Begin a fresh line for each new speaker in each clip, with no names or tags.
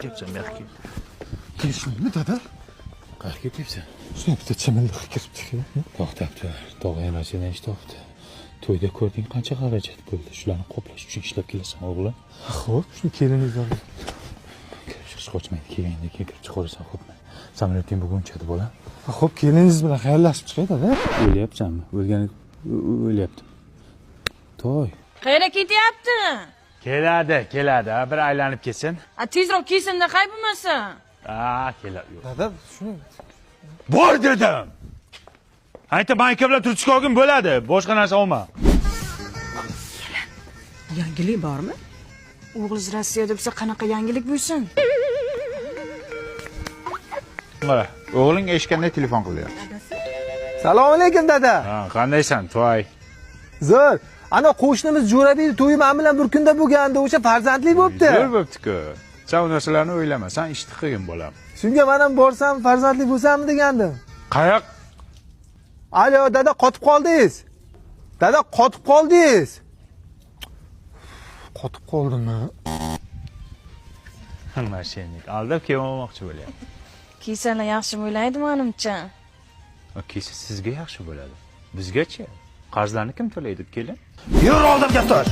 ketyapsan bu yoqqa?
Kelishmaymi, dada?
Qayerga ketyapsan?
Shunday bitta chimildiqqa kiribdi.
To'xtab tur. Tog'ay narsadan eshitibdi. To'yda ko'rding qancha xarajat bo'ldi. Shularni qoplash uchun ishlab kelasan, o'g'lim.
Xo'p, shuni keliningiz olib.
Kirib chiqish qochmaydi. Kelganda kirib chiqaversan, xo'pmi? Samolyoting bugun uchadi, bola.
Xo'p, keliningiz bilan xayrlashib chiqay, dada.
O'lyapsanmi? O'lgani o'lyaptim. To'y.
Qayerga ketyapti?
Keladi. Bir aylanib kelsin.
Tezroq kelsin-da, qay bo'lmasa.
Keladi.
Dada, shuni
Bor dedim. Ayta banka bilan turtishga olgin bo'ladi. Boshqa narsa olma.
Yangilik bormi? O'g'liz Rossiyada bo'lsa qanaqa yangilik bo'lsin?
Mana, o'g'ling eshitganda telefon qilyapti.
Assalomu alaykum, dada.
Qandaysan, To'y?
Zo'r. Ana qo'shnimiz Jo'rabek to'yi men bilan bir kunda bo'lganda o'sha farzandli bo'pti.
Zo'r bo'pti-ku. Sen u narsalarni o'ylama. Sen ishni qilgin bolam.
Shunga men ham borsam farzandli bo'lsammi degandim.
Qayoq?
Alo, dada, qotib qoldingiz. Dada, qotib qoldingiz. Qotib qoldimmi?
Mashinik. Aldab kelmoqchi bo'lyapti.
Kiysalar yaxshi bo'laydi menimcha.
Kiysa sizga yaxshi bo'ladi. Bizgachi? Qarzlarni kim to'laydi, kelin?
Yur oldimga tur.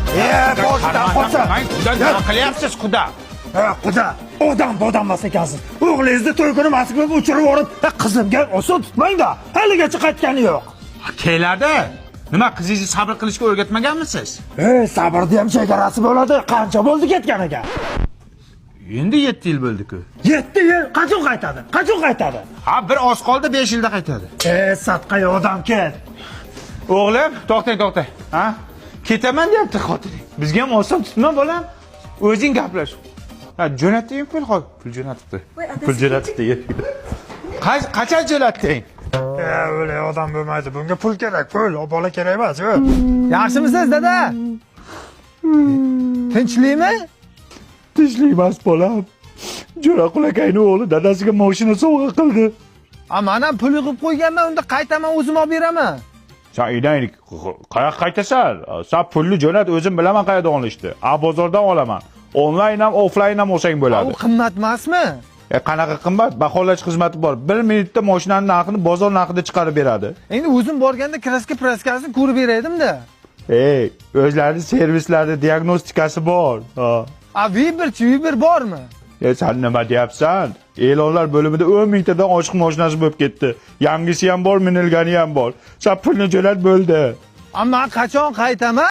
Boshdan qo'rsa.
Nima qilyapsiz, xudo?
Xudo, odam bodammas ekansiz. O'g'lingizni to'y kuni masik bo'lib uchirib yuborib, qizimga oson tutmang-da. Haligacha qaytgani yo'q.
Keladi. Nima, qizingizni sabr qilishga o'rgatmaganmisiz?
Sabrni ham chegarasi bo'ladi. Qancha bo'ldi ketganiga?
Endi 7 yil bo'ldi-ku.
7 yil qachon qaytadi?
Ha, bir oz qoldi, 5 yilda qaytadi.
Satqaga odam ket.
O'g'lim, to'xtang. Ha? Ketaman deyapti xotining. Bizga ham oson tutma, bolam. O'zing gaplash. Ha, jo'natding pul qo'y. Pul jo'natibdi. Pul jo'natibdi. Qachon jo'natding?
O'lay odam bo'lmaydi. Bunga pul kerak, pul. Bola kerak emas. Yaxshimisiz, dada? Tinchlikmi?
Tinchlik emas, bolam. Jo'raqul akayning o'g'li dadasiga mashina sovg'a qildi.
Men ham pul yig'ib qo'yganman, unda qaytaman, o'zim olib beraman.
Sen inaylik, qayoqqa qaytasan? Sen pulni jo'nat, o'zim bilaman qayerda olishdi. Bozordan olaman. Onlayn ham, offlayn ham olsang bo'ladi.
U qimmat emasmi?
Qanaqa qimmat? Baholash xizmati bor. 1 minutda mashinaning narxini bozor narxida chiqarib beradi.
Endi o'zim borganda kraskasini ko'rib beraydim-da.
O'zlarining servislarida diagnostikasi bor.
Viber bormi?
Sen nima deyapsan? E'lonlar bo'limida 10 mingtadan oshiq mashinasi bo'lib ketdi. Yangisi ham bor, minilgani ham bor. Sen pulni jo'nat bo'ldi.
Men qachon qaytaman?